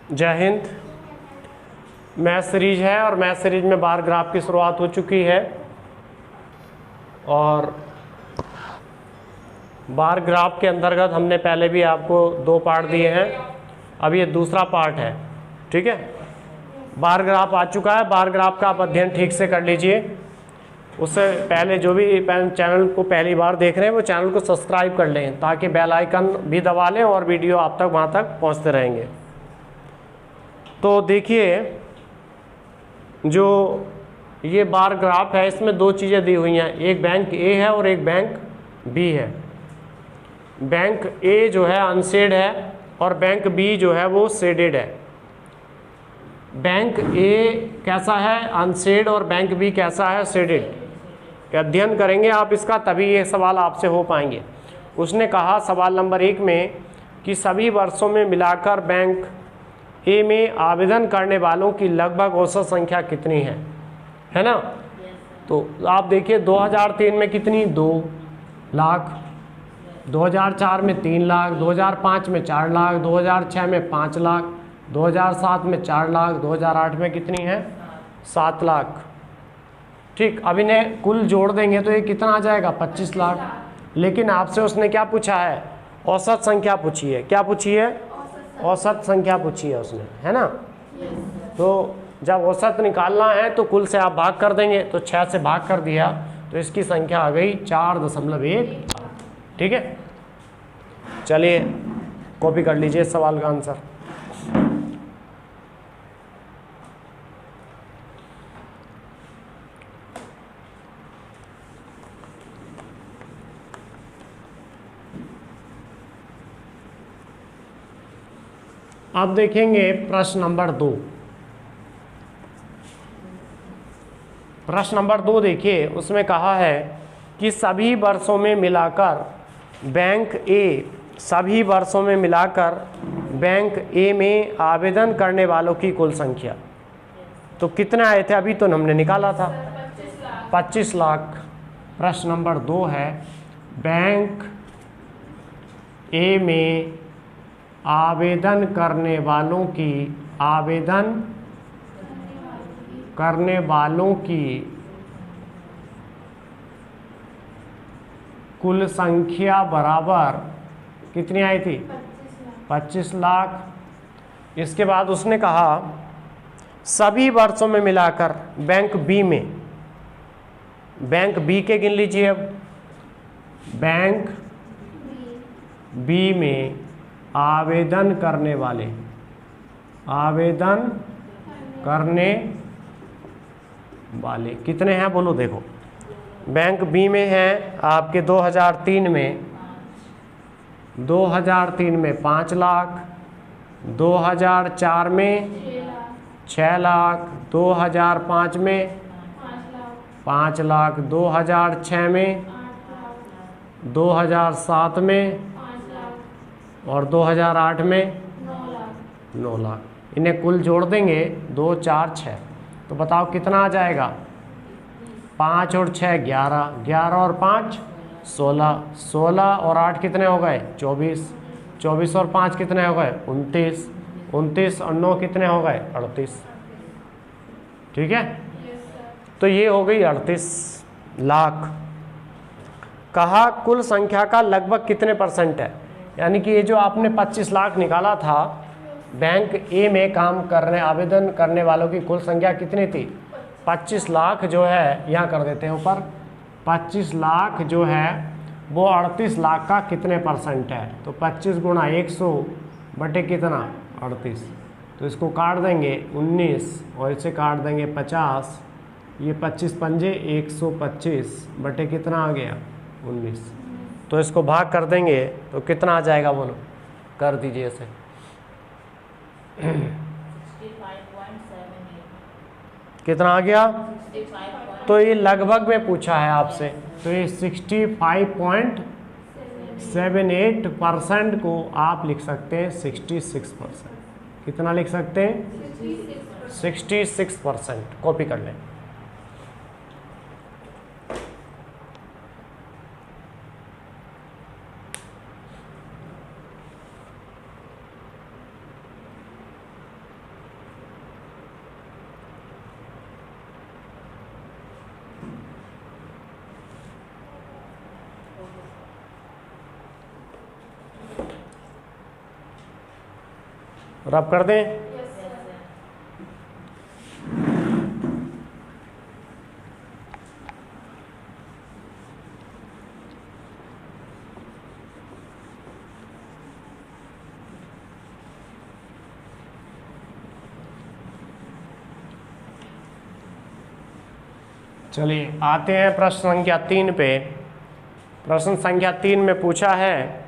जय Hind. Math series है और मैथ सीरीज में बार ग्राफ की शुरुआत हो चुकी है और बार ग्राफ के अंतर्गत हमने पहले भी आपको 2 पार्ट दिए हैं, अब ये दूसरा पार्ट है। ठीक है, बार ग्राफ आ चुका है। बार ग्राफ का आप अध्ययन ठीक से कर लीजिए। उससे पहले जो भी चैनल को पहली बार देख रहे हैं वो चैनल को सब्सक्राइब कर लें ताकि बेल आइकन भी दबा लें और वीडियो आप तक वहाँ तक पहुँचते रहेंगे। तो देखिए, जो ये बार ग्राफ है इसमें 2 चीज़ें दी हुई हैं, एक बैंक ए है और एक बैंक बी है। बैंक ए जो है अनशेड है और बैंक बी जो है वो शेडेड है। बैंक ए कैसा है, अनशेड, और बैंक बी कैसा है, शेडेड। अध्ययन करेंगे आप इसका तभी ये सवाल आपसे हो पाएंगे। उसने कहा सवाल नंबर 1 में कि सभी वर्षों में मिलाकर बैंक ए में आवेदन करने वालों की लगभग औसत संख्या कितनी है ना। तो आप देखिए 2003 में कितनी, 2 लाख, 2004 में 3 लाख, 2005 में 4 लाख, 2006 में 5 लाख, 2007 में 4 लाख, 2008 में कितनी है, 7 लाख। ठीक, अब इन्हें कुल जोड़ देंगे तो ये कितना आ जाएगा, 25 लाख। लेकिन आपसे उसने क्या पूछा है, औसत संख्या पूछी है। क्या पूछी है, औसत संख्या पूछी है उसने, है ना। तो जब औसत निकालना है तो कुल से आप भाग कर देंगे, तो 6 से भाग कर दिया तो इसकी संख्या आ गई 4.1। ठीक है, चलिए कॉपी कर लीजिए सवाल का आंसर। अब देखेंगे प्रश्न नंबर 2। प्रश्न नंबर 2 देखिए, उसमें कहा है कि सभी वर्षों में मिलाकर बैंक ए, सभी वर्षों में मिलाकर बैंक ए में आवेदन करने वालों की कुल संख्या। तो कितने आए थे, अभी तो हमने निकाला था 25 लाख। प्रश्न नंबर 2 है, बैंक ए में आवेदन करने वालों की, आवेदन करने वालों की कुल संख्या बराबर कितनी आई थी, 25 लाख। इसके बाद उसने कहा सभी वर्षों में मिलाकर बैंक बी में, बैंक बी के गिन लीजिए। अब बैंक बी में आवेदन करने वाले, आवेदन करने वाले कितने हैं बोलो। देखो बैंक बी में हैं आपके 2003 में, 2003 में 5 लाख, 2004 में 6 लाख, 2005 में 5 लाख, 2006 में, 2007 में और 2008 में 9 लाख। इन्हें कुल जोड़ देंगे 2, 4, 6, तो बताओ कितना आ जाएगा, 5 और 6 11, 11 और 5 16, 16 और 8 कितने हो गए, 24, 24 और 5 कितने हो गए, 29, 29 और 9 कितने हो गए, 38। ठीक है, तो ये हो गई 38 लाख। कहा कुल संख्या का लगभग कितने % है, यानी कि ये जो आपने 25 लाख निकाला था, बैंक ए में काम करने, आवेदन करने वालों की कुल संख्या कितनी थी, 25 लाख जो है, यहाँ कर देते हैं ऊपर, 25 लाख जो है वो 38 लाख का कितने % है, तो 25 गुणा 100 बटे कितना, 38। तो इसको काट देंगे 19 और इसे काट देंगे 50, ये 25 पंजे 125 बटे कितना आ गया, 19। तो इसको भाग कर देंगे तो कितना आ जाएगा बोलो, कर दीजिए इसे। कितना आ गया, तो ये लगभग में पूछा है आपसे, तो ये 65.78% को आप लिख सकते हैं 66%। कितना लिख सकते हैं, 66%। कॉपी कर लें। रब कर दें। चलिए आते हैं प्रश्न संख्या 3 पे। प्रश्न संख्या 3 में पूछा है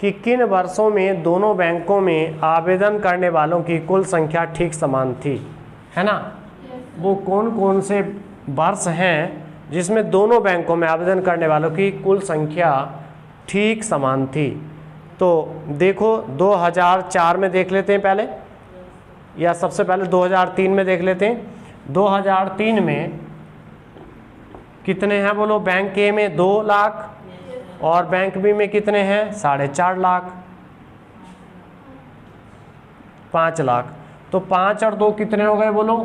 कि किन वर्षों में दोनों बैंकों में आवेदन करने वालों की कुल संख्या ठीक समान थी, है ना। वो कौन कौन से वर्ष हैं जिसमें दोनों बैंकों में आवेदन करने वालों की कुल संख्या ठीक समान थी। तो देखो 2004 में देख लेते हैं पहले, या सबसे पहले 2003 में देख लेते हैं। 2003 में कितने हैं बोलो? बैंक ए में 2 लाख और बैंक बी में कितने हैं? 4.5 लाख, 5 लाख। तो 5 और 2 कितने हो गए बोलो?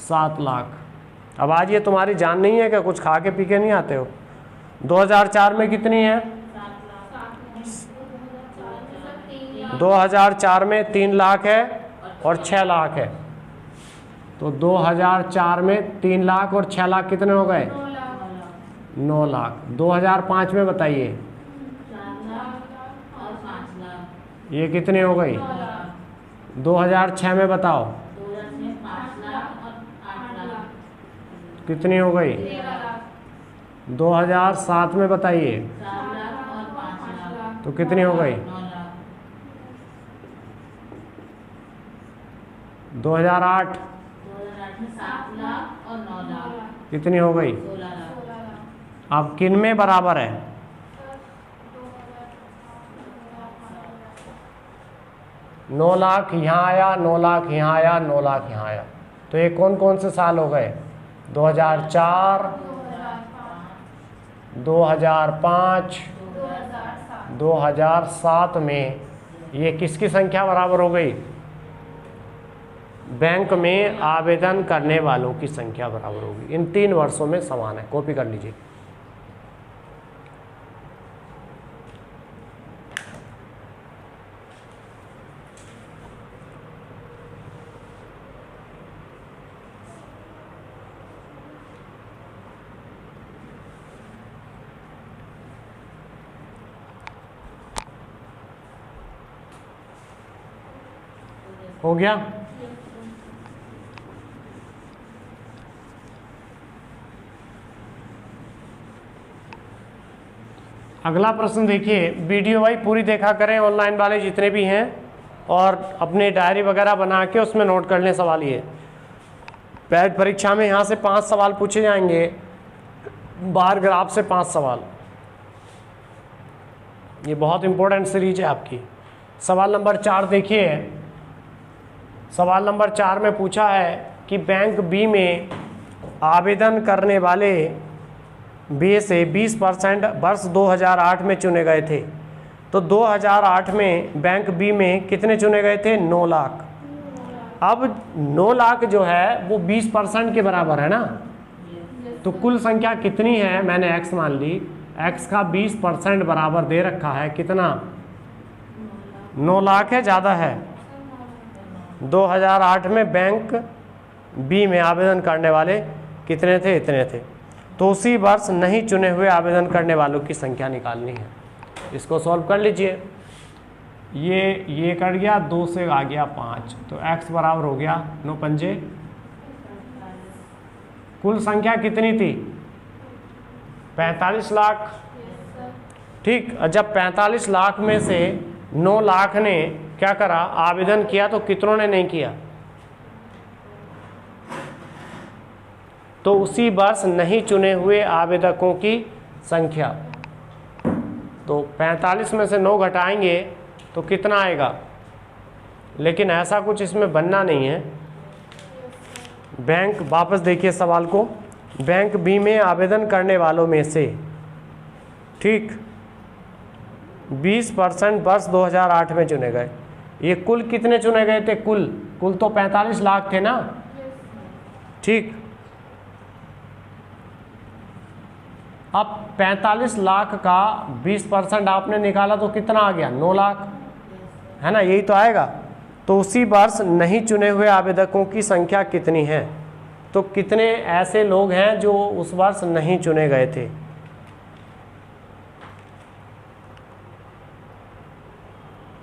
7 लाख। अब आज ये तुम्हारी जान नहीं है क्या? कुछ खा के पी के नहीं आते हो? 2004 में कितनी है? 2004 में 3 लाख है और 6 लाख है। तो 2004 में 3 लाख और 6 लाख कितने हो गए? 9 लाख। 2005 में बताइए ये कितने हो गई? 2006 में बताओ कितनी हो गई? 2007 में बताइए तो कितनी हो गई? 2008 कितनी हो गई? अब किन में बराबर है? नौ लाख यहाँ आया, 9 लाख यहाँ आया, 9 लाख यहाँ आया। तो ये कौन कौन से साल हो गए? 2004, 2005, 2007 में ये किसकी संख्या बराबर हो गई? बैंक में आवेदन करने वालों की संख्या बराबर होगी। इन 3 वर्षों में समान है। कॉपी कर लीजिए। हो गया? अगला प्रश्न देखिए। वीडियो भाई पूरी देखा करें, ऑनलाइन वाले जितने भी हैं, और अपने डायरी वगैरह बना के उसमें नोट कर लें सवाल। ये पैड परीक्षा में यहाँ से 5 सवाल पूछे जाएंगे, बार ग्राफ से 5 सवाल। ये बहुत इंपॉर्टेंट सीरीज है आपकी। सवाल नंबर 4 देखिए। सवाल नंबर 4 में पूछा है कि बैंक बी में आवेदन करने वाले बी से 20% वर्ष 2008 में चुने गए थे। तो 2008 में बैंक बी में कितने चुने गए थे? 9 लाख। अब 9 लाख जो है वो 20% के बराबर है ना। तो कुल संख्या कितनी है? मैंने x मान ली। x का 20% बराबर दे रखा है। कितना? 9 लाख है, ज़्यादा है? 2008 में बैंक बी में आवेदन करने वाले कितने थे? इतने थे। तो उसी वर्ष नहीं चुने हुए आवेदन करने वालों की संख्या निकालनी है। इसको सॉल्व कर लीजिए। ये कट गया, 2 से आ गया 5, तो x बराबर हो गया 9 पंजे। कुल संख्या कितनी थी? 45 लाख। ठीक। जब 45 लाख में से 9 लाख ने क्या करा? आवेदन किया। तो कितनों ने नहीं किया? तो उसी वर्ष नहीं चुने हुए आवेदकों की संख्या। तो 45 में से 9 घटाएंगे तो कितना आएगा? लेकिन ऐसा कुछ इसमें बनना नहीं है। बैंक, वापस देखिए सवाल को। बैंक बी में आवेदन करने वालों में से, ठीक, 20% वर्ष 2008 में चुने गए। ये कुल कितने चुने गए थे? कुल तो 45 लाख थे ना। ठीक। अब 45 लाख का 20% आपने निकाला तो कितना आ गया? 9 लाख, है ना, यही तो आएगा। तो उसी वर्ष नहीं चुने हुए आवेदकों की संख्या कितनी है? तो कितने ऐसे लोग हैं जो उस वर्ष नहीं चुने गए थे?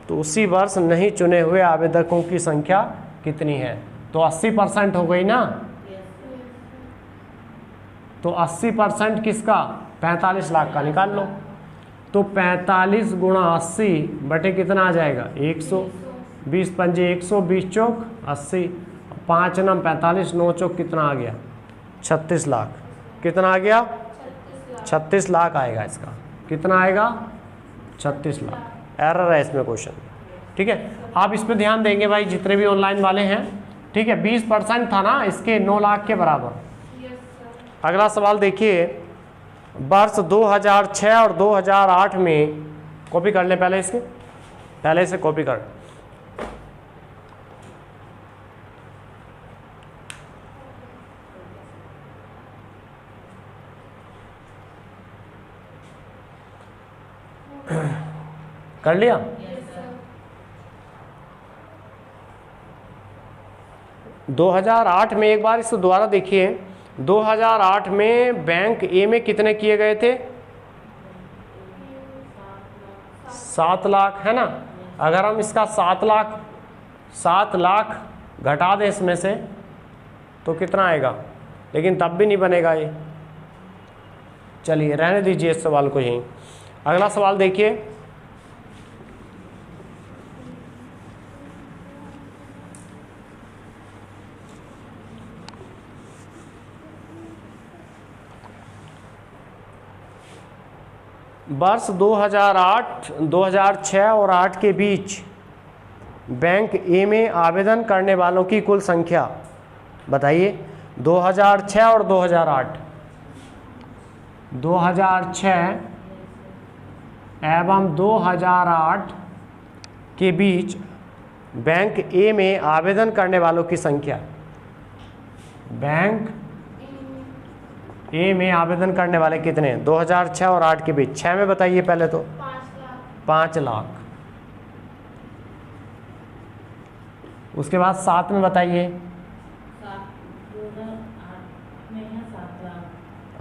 तो उसी वर्ष नहीं चुने हुए आवेदकों की संख्या कितनी है? तो 80% हो गई ना। तो 80% किसका? 45 लाख का निकाल लो। तो 45 गुणा 80 बटे कितना आ जाएगा? 100। 20 पंजे 100, 20 चौक 80, 5 नम 45, 9 चौक कितना आ गया? 36 लाख। कितना आ गया? 36 लाख आएगा इसका। कितना आएगा? 36 लाख। एरर है इसमें क्वेश्चन। ठीक है, आप इस पर ध्यान देंगे भाई जितने भी ऑनलाइन वाले हैं। ठीक है, 20% था ना इसके 9 लाख के बराबर। अगला सवाल देखिए, वर्ष 2006 और 2008 में, कॉपी कर ले पहले इसके, पहले से कॉपी कर। कर लिया? yes, 2008 में एक बार इसको दोबारा देखिए। 2008 में बैंक ए में कितने किए गए थे? 7 लाख, है ना। अगर हम इसका 7 लाख घटा दें इसमें से तो कितना आएगा? लेकिन तब भी नहीं बनेगा ये। चलिए रहने दीजिए इस सवाल को यहीं। अगला सवाल देखिए, वर्ष 2006 और 8 के बीच बैंक ए में आवेदन करने वालों की कुल संख्या बताइए। 2006 और 2008, 2006 एवं 2008 के बीच बैंक ए में आवेदन करने वालों की संख्या। बैंक ए में आवेदन करने वाले कितने हैं? 2006 और 8 के बीच। 6 में बताइए पहले तो। 5 लाख। उसके बाद 7 में बताइए।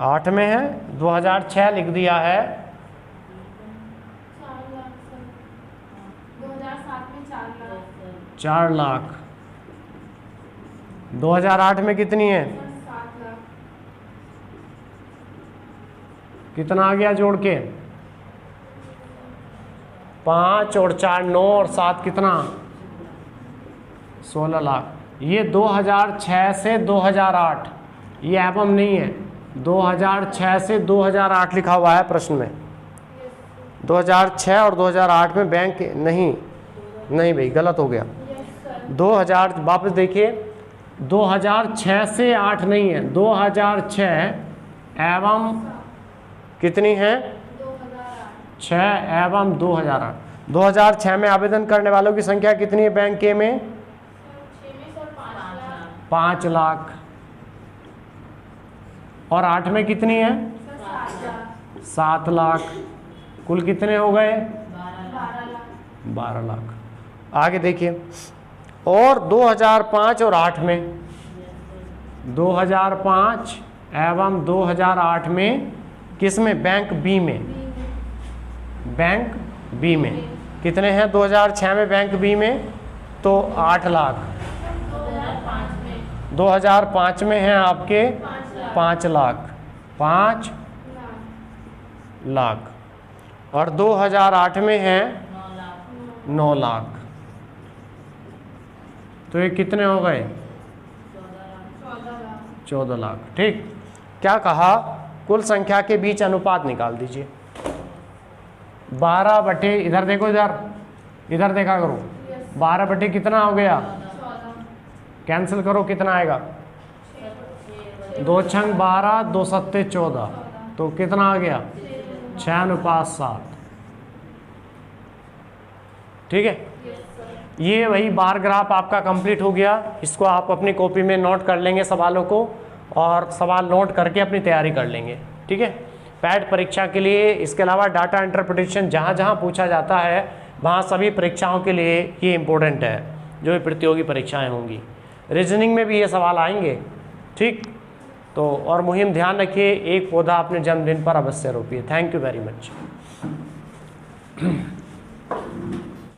8 में है, 2006 लिख दिया है। 4 लाख। 2008 में कितनी है? कितना आ गया जोड़ के? 5 और 4 9 और 7 कितना? 16 लाख। ये 2006 से 2008, ये एवं नहीं है, 2006 से 2008 लिखा हुआ है प्रश्न में। 2006 और 2008 में बैंक नहीं भाई गलत हो गया। 2000 वापस देखिए, 2006 से 8 नहीं है, 2006 एवं कितनी है? 6 एवं 2008। 2006 में आवेदन करने वालों की संख्या कितनी है बैंक ए में? 5 लाख। और 8 में कितनी है? 7 लाख। कुल कितने हो गए? 12 लाख। आगे देखिए, और 2005 और 8 में, 2005 एवं 2008 में किस में? बैंक बी में। बैंक बी में कितने हैं? 2006 में बैंक बी में तो 8 लाख। 2005 में हैं आपके 5 लाख, 5 लाख। और 2008 में हैं 9 लाख। तो ये कितने हो गए? 14 लाख। ठीक, क्या कहा? कुल संख्या के बीच अनुपात निकाल दीजिए। 12 बटे, इधर देखो, इधर देखा करो, 12 बटे कितना हो गया? कैंसिल करो, कितना आएगा? 2 छंग 12, 2 सत्ते 14, तो कितना आ गया? 6:7। ठीक है, ये वही बार ग्राफ आपका कंप्लीट हो गया। इसको आप अपनी कॉपी में नोट कर लेंगे सवालों को, और सवाल नोट करके अपनी तैयारी कर लेंगे। ठीक है, पैट परीक्षा के लिए इसके अलावा डाटा इंटरप्रिटेशन जहाँ जहाँ पूछा जाता है वहाँ सभी परीक्षाओं के लिए ये इम्पोर्टेंट है, जो भी प्रतियोगी परीक्षाएं होंगी। रीजनिंग में भी ये सवाल आएंगे, ठीक। तो और मुहिम ध्यान रखिए, एक पौधा अपने जन्मदिन पर अवश्य रोपिए। Thank you very much.